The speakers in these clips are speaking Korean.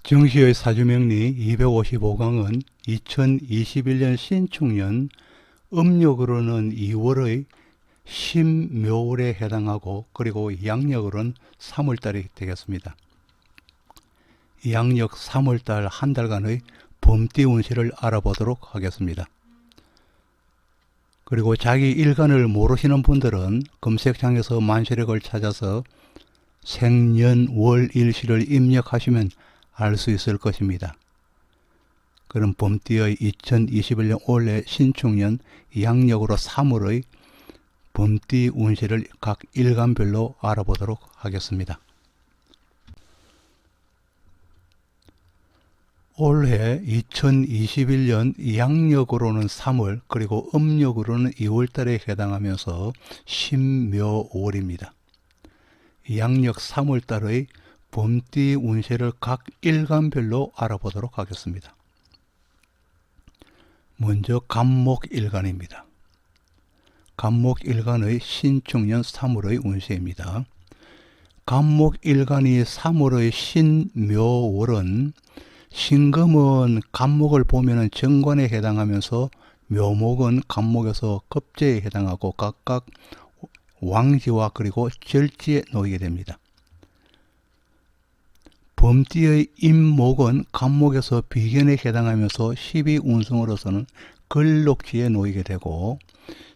정시의 사주명리 255강은 2021년 신축년 음력으로는 2월의 신묘월에 해당하고 그리고 양력으로는 3월달이 되겠습니다. 양력 3월달 한 달간의 범띠 운세를 알아보도록 하겠습니다. 그리고 자기 일간을 모르시는 분들은 검색창에서 만시력을 찾아서 생년월일시를 입력하시면 알 수 있을 것입니다. 그럼 범띠의 2021년 올해 신축년 양력으로 3월의 범띠 운세를 각 일간별로 알아보도록 하겠습니다. 올해 2021년 양력으로는 3월 그리고 음력으로는 2월달에 해당하면서 신묘월입니다. 양력 3월달의 범띠 운세를 각 일간별로 알아보도록 하겠습니다. 먼저 간목일간입니다. 간목일간의 신축년 3월의 운세입니다. 간목일간이 3월의 신묘월은 신금은 간목을 보면 정관에 해당하면서 묘목은 간목에서 급제에 해당하고 각각 왕지와 그리고 절지에 놓이게 됩니다. 범띠의 임목은 간목에서 비견에 해당하면서 12운성으로서는 걸록지에 놓이게 되고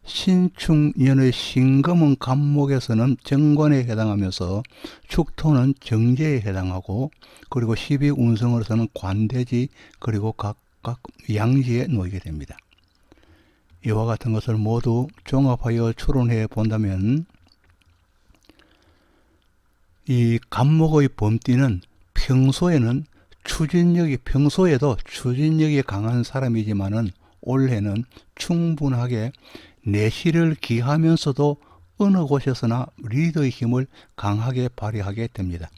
신축년의 신금은 간목에서는 정관에 해당하면서 축토는 정제에 해당하고 그리고 12운성으로서는 관대지 그리고 각각 양지에 놓이게 됩니다. 이와 같은 것을 모두 종합하여 추론해 본다면 이 간목의 범띠는 평소에도 추진력이 강한 사람이지만은 올해는 충분하게 내실을 기하면서도 어느 곳에서나 리더의 힘을 강하게 발휘하게 됩니다.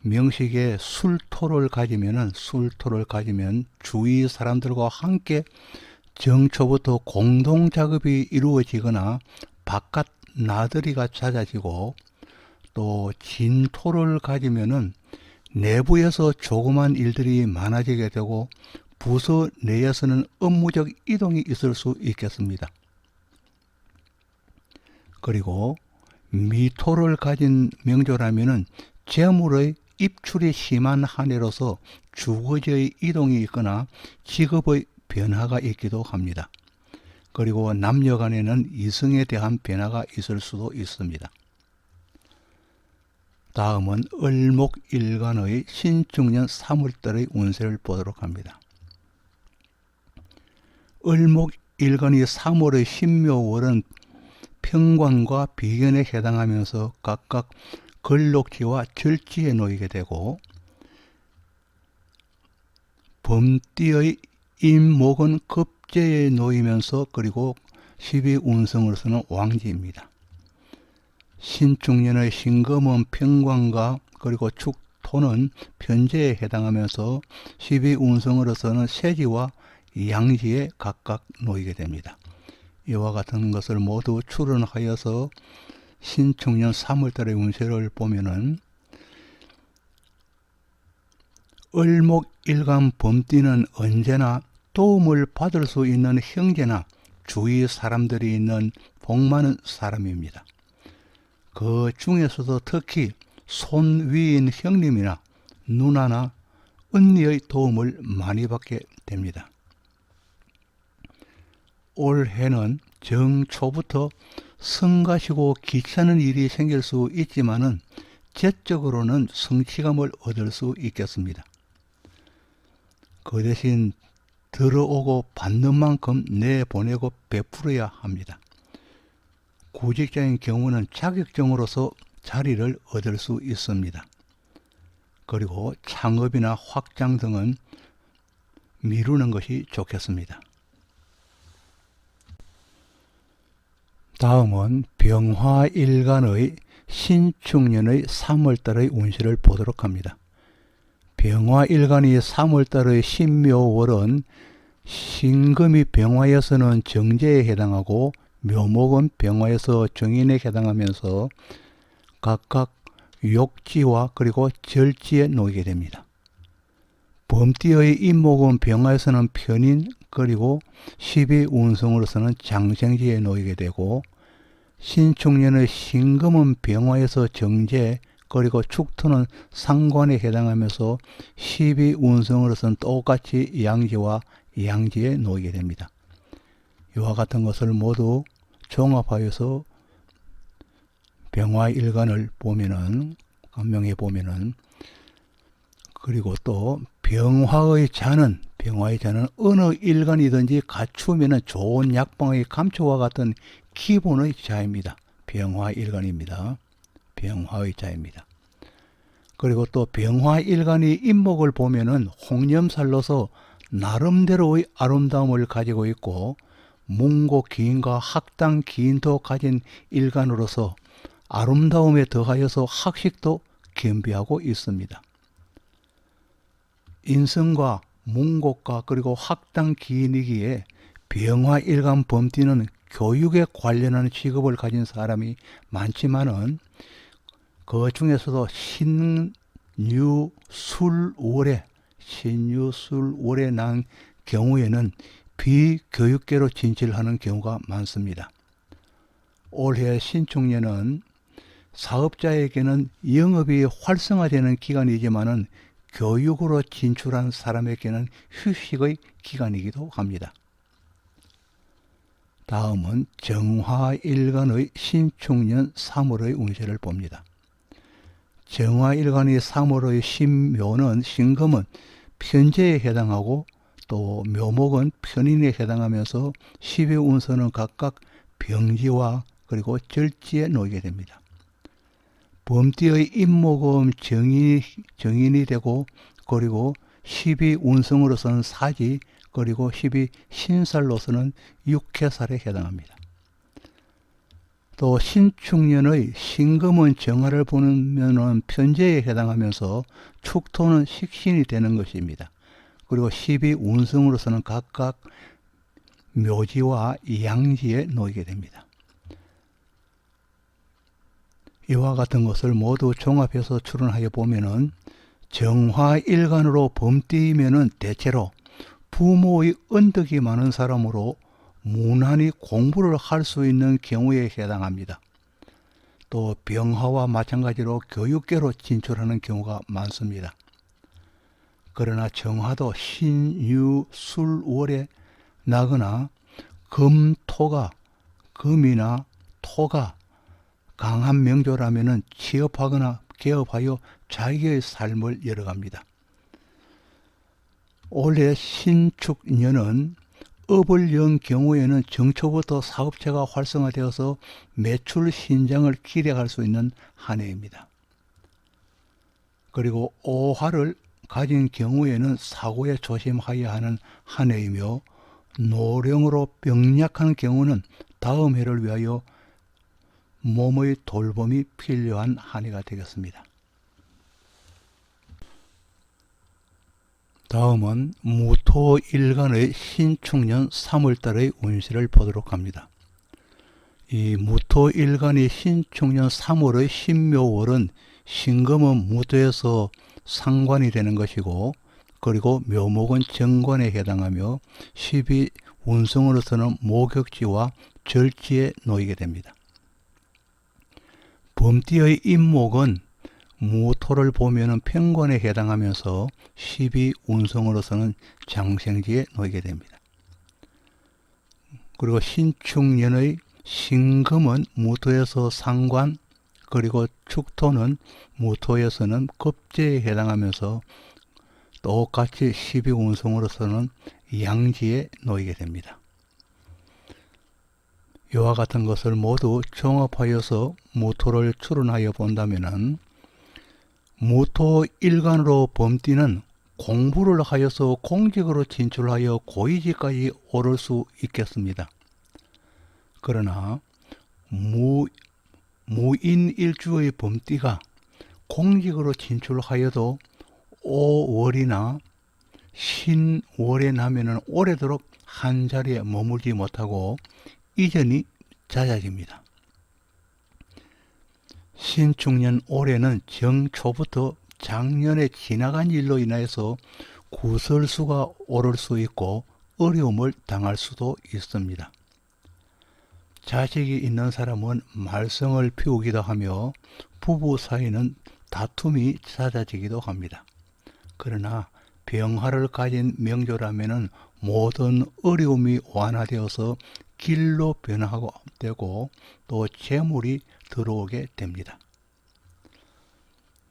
명식에 술토를 가지면 주위 사람들과 함께 정초부터 공동작업이 이루어지거나 바깥 나들이가 잦아지고 또 진토를 가지면은 내부에서 조그만 일들이 많아지게 되고 부서 내에서는 업무적 이동이 있을 수 있겠습니다. 그리고 미토를 가진 명조라면은 재물의 입출이 심한 한 해로서 주거지의 이동이 있거나 직업의 변화가 있기도 합니다. 그리고 남녀 간에는 이성에 대한 변화가 있을 수도 있습니다. 다음은 을목일간의 신축년 3월달의 운세를 보도록 합니다. 을목일간이 3월의 신묘월은 평관과 비견에 해당하면서 각각 걸록지와 절지에 놓이게 되고 범띠의 임목은 급제에 놓이면서 그리고 12운성으로서는 왕지입니다. 신축년의 신금은 평관과 그리고 축토는 편제에 해당하면서 12운성으로서는 세지와 양지에 각각 놓이게 됩니다. 이와 같은 것을 모두 추론하여서 신축년 3월달의 운세를 보면은 을목일간 범띠는 언제나 도움을 받을 수 있는 형제나 주위 사람들이 있는 복 많은 사람입니다. 그 중에서도 특히 손위인 형님이나 누나나 언니의 도움을 많이 받게 됩니다. 올해는 정초부터 성가시고 귀찮은 일이 생길 수 있지만은 재적으로는 성취감을 얻을 수 있겠습니다. 그 대신 들어오고 받는 만큼 내보내고 베풀어야 합니다. 구직자인 경우는 자격증으로서 자리를 얻을 수 있습니다. 그리고 창업이나 확장 등은 미루는 것이 좋겠습니다. 다음은 병화일간의 신축년의 3월달의 운세를 보도록 합니다. 병화일간이 3월달의 신묘월은 신금이 병화에서는 정제에 해당하고 묘목은 병화에서 정인에 해당하면서 각각 욕지와 그리고 절지에 놓이게 됩니다. 범띠의 임목은 병화에서는 편인 그리고 12운성으로서는 장생지에 놓이게 되고 신축년의 신금은 병화에서 정제 그리고 축토는 상관에 해당하면서 12운성으로서는 똑같이 양지와 양지에 놓이게 됩니다. 이와 같은 것을 모두 종합하여서 병화 일간을 보면은 감명해 보면은 그리고 또 병화의 자는 어느 일간이든지 갖추면 좋은 약방의 감초와 같은 기본의 자입니다. 병화 일간입니다. 병화의 자입니다. 그리고 또 병화 일간이 임목을 보면은 홍념살로서 나름대로의 아름다움을 가지고 있고 문고 기인과 학당 기인도 가진 일간으로서 아름다움에 더하여서 학식도 겸비하고 있습니다. 인성과 문곡과 그리고 학당 기인이기에 병화 일간 범띠는 교육에 관련한 직업을 가진 사람이 많지만은 그 중에서도 신유술월에 난 경우에는 비교육계로 진출하는 경우가 많습니다. 올해 신축년은 사업자에게는 영업이 활성화되는 기간이지만은 교육으로 진출한 사람에게는 휴식의 기간이기도 합니다. 다음은 정화일간의 신축년 3월의 운세를 봅니다. 정화일간의 3월의 신묘는 신금은 편제에 해당하고 또 묘목은 편인에 해당하면서 12운서는 각각 병지와 그리고 절지에 놓이게 됩니다. 범띠의 임목은 정인이 되고 그리고 12운성으로서는 사지 그리고 12신살로서는 육해살에 해당합니다. 또 신축년의 신금은 정화를 보면 편제에 해당하면서 축토는 식신이 되는 것입니다. 그리고 12운성으로서는 각각 묘지와 양지에 놓이게 됩니다. 이와 같은 것을 모두 종합해서 추론하여 보면은 정화일간으로 범띠이면은 대체로 부모의 은덕이 많은 사람으로 무난히 공부를 할 수 있는 경우에 해당합니다. 또 병화와 마찬가지로 교육계로 진출하는 경우가 많습니다. 그러나 정화도 신유술월에 나거나 금이나 토가 강한 명조라면은 취업하거나 개업하여 자기의 삶을 열어갑니다. 올해 신축년은 업을 연 경우에는 정초부터 사업체가 활성화되어서 매출 신장을 기대할 수 있는 한 해입니다. 그리고 오화를 가진 경우에는 사고에 조심하여야 하는 한 해이며 노령으로 병약한 경우는 다음 해를 위하여 몸의 돌봄이 필요한 한 해가 되겠습니다. 다음은 무토일간의 신축년 3월달의 운세를 보도록 합니다. 이 무토일간이 신축년 3월의 신묘월은 신금은 무토에서 상관이 되는 것이고 그리고 묘목은 정관에 해당하며 12운성으로서는 목욕지와 절지에 놓이게 됩니다. 범띠의 임목은 무토를 보면은 편관에 해당하면서 12운성으로서는 장생지에 놓이게 됩니다. 그리고 신축년의 신금은 무토에서 상관 그리고 축토는 무토에서는 급제에 해당하면서 똑같이 12운성으로서는 양지에 놓이게 됩니다. 이와 같은 것을 모두 종합하여서 무토를 추론하여 본다면은 무토일간으로 범띠는 공부를 하여서 공직으로 진출하여 고위직까지 오를 수 있겠습니다. 그러나 무인일주의 범띠가 공직으로 진출하여도 5월이나 신월에 나면은 오래도록 한 자리에 머물지 못하고 이전이 잦아집니다. 신축년 올해는 정초부터 작년에 지나간 일로 인하여서 구설수가 오를 수 있고 어려움을 당할 수도 있습니다. 자식이 있는 사람은 말썽을 피우기도 하며 부부 사이는 다툼이 잦아지기도 합니다. 그러나 병화를 가진 명조라면 모든 어려움이 완화되어서 길로 변화하고 되고 또 재물이 들어오게 됩니다.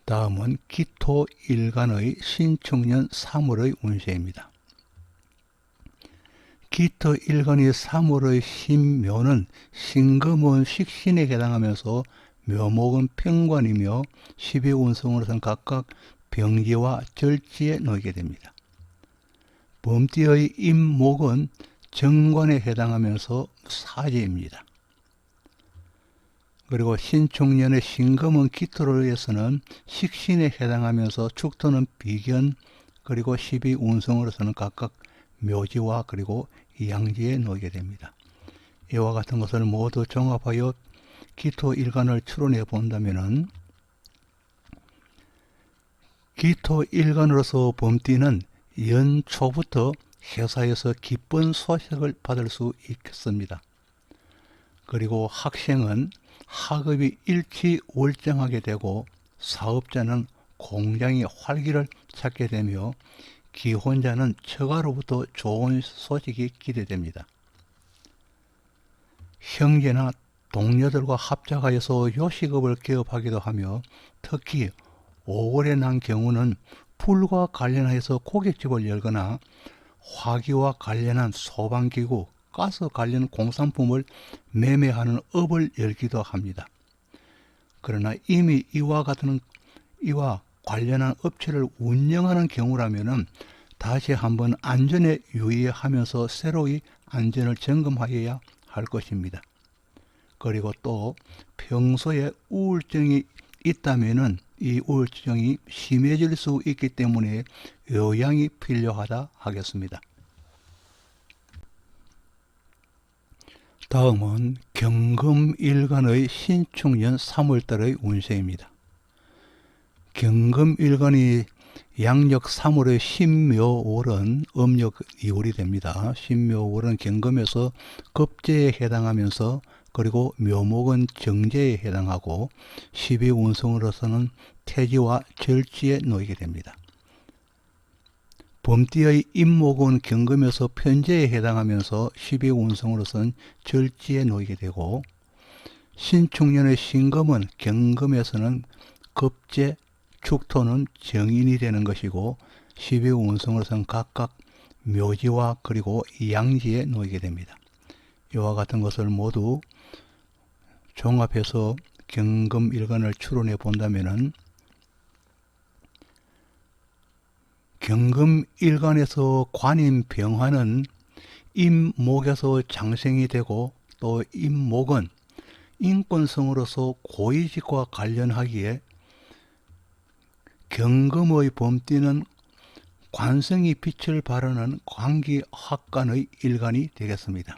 다음은 기토일간의 신축년 3월의 운세입니다. 기토일간이 3월의 신묘는 신금은 식신에 해당하면서 묘목은 평관이며 12운성으로서는 각각 병지와 절지에 놓이게 됩니다. 범띠의 임목은 정관에 해당하면서 사지입니다. 그리고 신축년의 신금은 기토를 위해서는 식신에 해당하면서 축토는 비견 그리고 12운성으로서는 각각 묘지와 그리고 양지에 놓이게 됩니다. 이와 같은 것을 모두 종합하여 기토일간을 추론해 본다면 기토일간으로서 범띠는 연초부터 회사에서 기쁜 소식을 받을 수 있겠습니다. 그리고 학생은 학업이 일치월장하게 되고 사업자는 공장이 활기를 찾게 되며 기혼자는 처가로부터 좋은 소식이 기대됩니다. 형제나 동료들과 합작하여서 요식업을 개업하기도 하며 특히 5월에 난 경우는 풀과 관련해서 고깃집을 열거나 화기와 관련한 소방기구, 가스 관련 공산품을 매매하는 업을 열기도 합니다. 그러나 이미 이와 관련한 업체를 운영하는 경우라면 다시 한번 안전에 유의하면서 새로이 안전을 점검하여야 할 것입니다. 그리고 또 평소에 우울증이 있다면 이 우울증이 심해질 수 있기 때문에 요양이 필요하다 하겠습니다. 다음은 경금일간의 신축년 3월달의 운세입니다. 경금일간이 양력 3월의 신묘월은 음력 2월이 됩니다. 신묘월은 경금에서 급제에 해당하면서 그리고 묘목은 정제에 해당하고 12운성으로서는 태지와 절지에 놓이게 됩니다. 범띠의 임목은 경금에서 편제에 해당하면서 12운성으로서는 절지에 놓이게 되고 신축년의 신금은 경금에서는 급제, 축토는 정인이 되는 것이고 12운성으로서는 각각 묘지와 그리고 양지에 놓이게 됩니다. 이와 같은 것을 모두 종합해서 경금일간을 추론해 본다면 경금일간에서 관인병화는 임목에서 장생이 되고 또 임목은 인권성으로서 고위직과 관련하기에 경금의 범띠는 관성이 빛을 발하는 관기학관의 일간이 되겠습니다.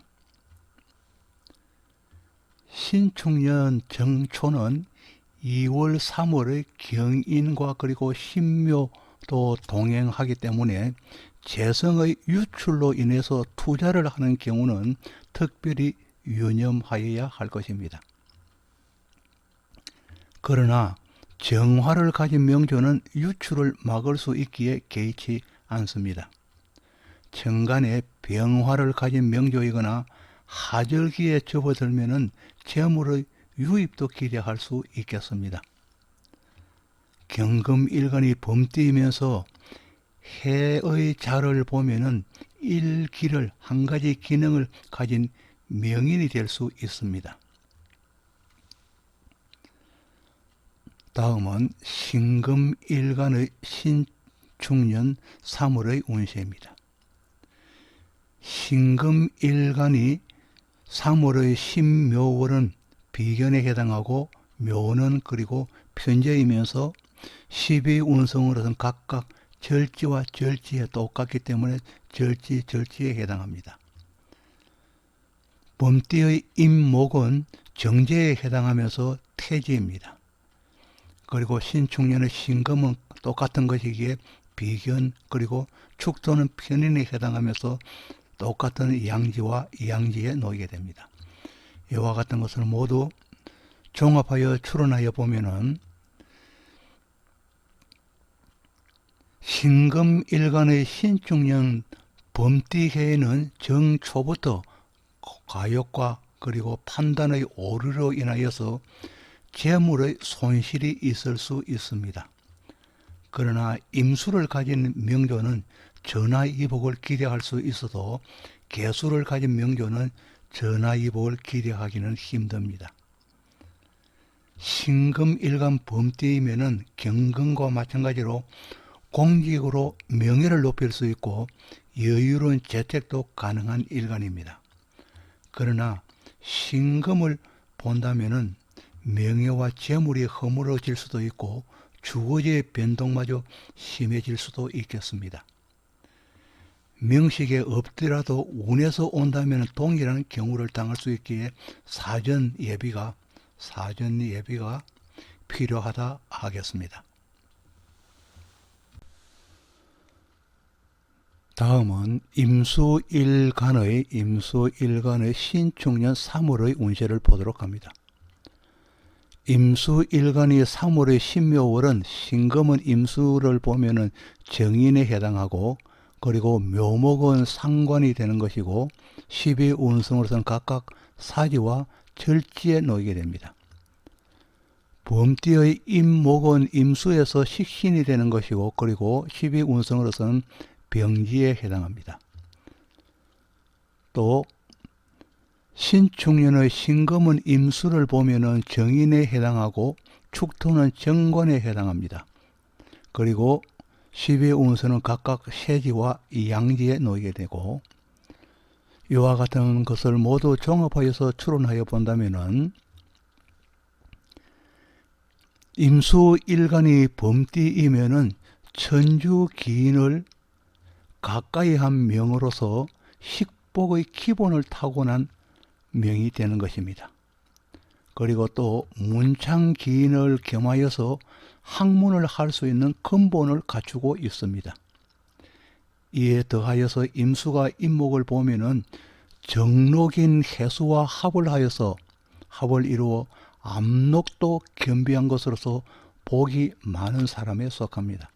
신축년 정초는 2월 3월의 경인과 그리고 신묘도 동행하기 때문에 재성의 유출로 인해서 투자를 하는 경우는 특별히 유념하여야 할 것입니다. 그러나 정화를 가진 명조는 유출을 막을 수 있기에 개의치 않습니다. 천간에 병화를 가진 명조이거나 하절기에 접어들면 재물의 유입도 기대할 수 있겠습니다. 경금일간이 범띠이면서 해의 자를 보면은 일기를 한 가지 기능을 가진 명인이 될 수 있습니다. 다음은 신금일간의 신축년 3월의 운세입니다. 신금일간이 3월의 신묘월은 비견에 해당하고 묘는 그리고 편제이면서 12운성으로는 각각 절지와 절지에 똑같기 때문에 절지에 해당합니다. 범띠의 임목은 정제에 해당하면서 태지입니다. 그리고 신축년의 신금은 똑같은 것이기에 비견, 그리고 축토는 편인에 해당하면서 똑같은 양지와 양지에 놓이게 됩니다. 이와 같은 것을 모두 종합하여 추론하여 보면은 신금일간의 신축년 범띠해에는 정초부터 과욕과 그리고 판단의 오류로 인하여서 재물의 손실이 있을 수 있습니다. 그러나 임수를 가진 명조는 전화이복을 기대할 수 있어도 개수를 가진 명조는 전화이복을 기대하기는 힘듭니다. 신금일간 범띠이면은 경금과 마찬가지로 공직으로 명예를 높일 수 있고 여유로운 재택도 가능한 일간입니다. 그러나 신금을 본다면은 명예와 재물이 허물어질 수도 있고 주거지의 변동마저 심해질 수도 있겠습니다. 명식에 없더라도 운에서 온다면 동일한 경우를 당할 수 있기에 사전 예비가 필요하다 하겠습니다. 다음은 임수일간의 신축년 3월의 운세를 보도록 합니다. 임수일간이 3월의 신묘월은 신금은 임수를 보면은 정인에 해당하고 그리고 묘목은 상관이 되는 것이고 12운성으로서는 각각 사지와 절지에 놓이게 됩니다. 범띠의 임목은 임수에서 식신이 되는 것이고 그리고 12운성으로서는 병지에 해당합니다. 또 신축년의 신금은 임수를 보면은 정인에 해당하고 축토는 정관에 해당합니다. 그리고 12운수는 각각 세지와 양지에 놓이게 되고 이와 같은 것을 모두 종합하여서 추론하여 본다면은 임수일간이 범띠이면은 천주기인을 가까이 한 명으로서 식복의 기본을 타고난 명이 되는 것입니다. 그리고 또 문창기인을 겸하여서 학문을 할 수 있는 근본을 갖추고 있습니다. 이에 더하여서 임수가 임목을 보면은 정록인 해수와 합을 이루어 압록도 겸비한 것으로서 복이 많은 사람에 속합니다.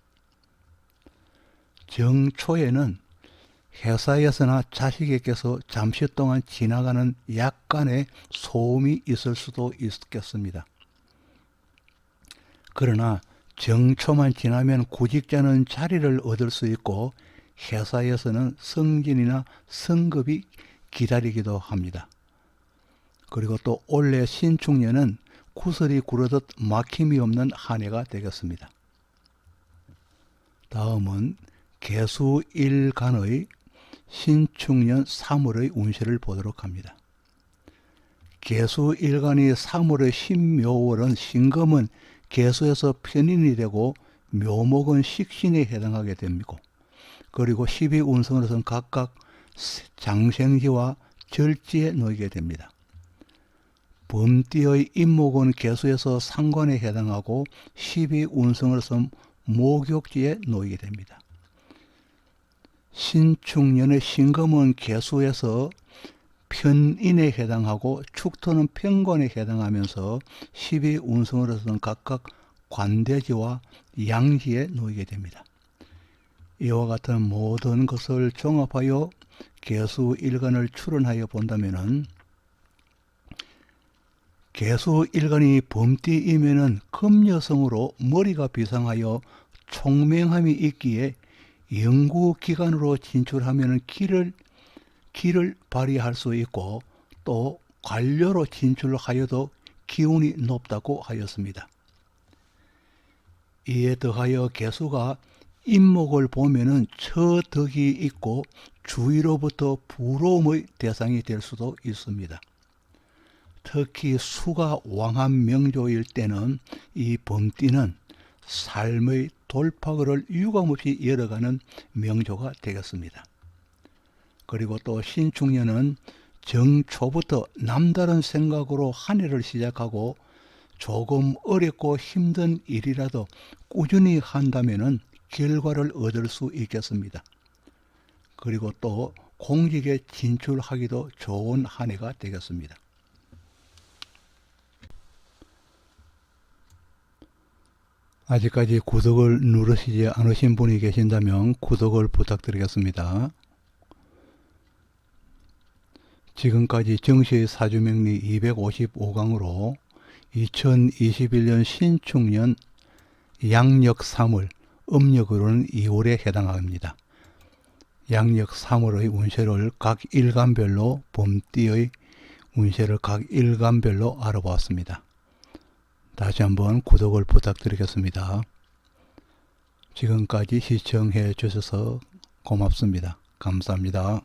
정초에는 회사에서나 자식에게서 잠시 동안 지나가는 약간의 소음이 있을 수도 있겠습니다. 그러나 정초만 지나면 구직자는 자리를 얻을 수 있고 회사에서는 승진이나 승급이 기다리기도 합니다. 그리고 또 올해 신축년은 구슬이 구르듯 막힘이 없는 한 해가 되겠습니다. 다음은 개수일간의 신축년 3월의 운세를 보도록 합니다. 개수일간이 3월의 신묘월은 신금은 개수에서 편인이 되고 묘목은 식신에 해당하게 됩니다. 그리고 12운성으로서는 각각 장생지와 절지에 놓이게 됩니다. 범띠의 임목은 개수에서 상관에 해당하고 12운성으로서는 목욕지에 놓이게 됩니다. 신축년의 신금은 개수에서 편인에 해당하고 축토는 편관에 해당하면서 12운성으로서는 각각 관대지와 양지에 놓이게 됩니다. 이와 같은 모든 것을 종합하여 개수일간을 추론하여 본다면은 개수일간이 범띠이면은 금여성으로 머리가 비상하여 총명함이 있기에 연구기관으로 진출하면 기를 발휘할 수 있고 또 관료로 진출하여도 기운이 높다고 하였습니다. 이에 더하여 개수가 임목을 보면은 처덕이 있고 주위로부터 부러움의 대상이 될 수도 있습니다. 특히 수가 왕한 명조일 때는 이 범띠는 삶의 돌파구를 유감없이 열어가는 명조가 되겠습니다. 그리고 또 신축년은 정초부터 남다른 생각으로 한 해를 시작하고 조금 어렵고 힘든 일이라도 꾸준히 한다면 결과를 얻을 수 있겠습니다. 그리고 또 공직에 진출하기도 좋은 한 해가 되겠습니다. 아직까지 구독을 누르시지 않으신 분이 계신다면 구독을 부탁드리겠습니다. 지금까지 정시의 사주명리 255강으로 2021년 신축년 양력 3월, 음력으로는 2월에 해당합니다. 양력 3월의 운세를 각 일간별로 봄띠의 운세를 각 일간별로 알아보았습니다. 다시 한번 구독을 부탁드리겠습니다. 지금까지 시청해 주셔서 고맙습니다. 감사합니다.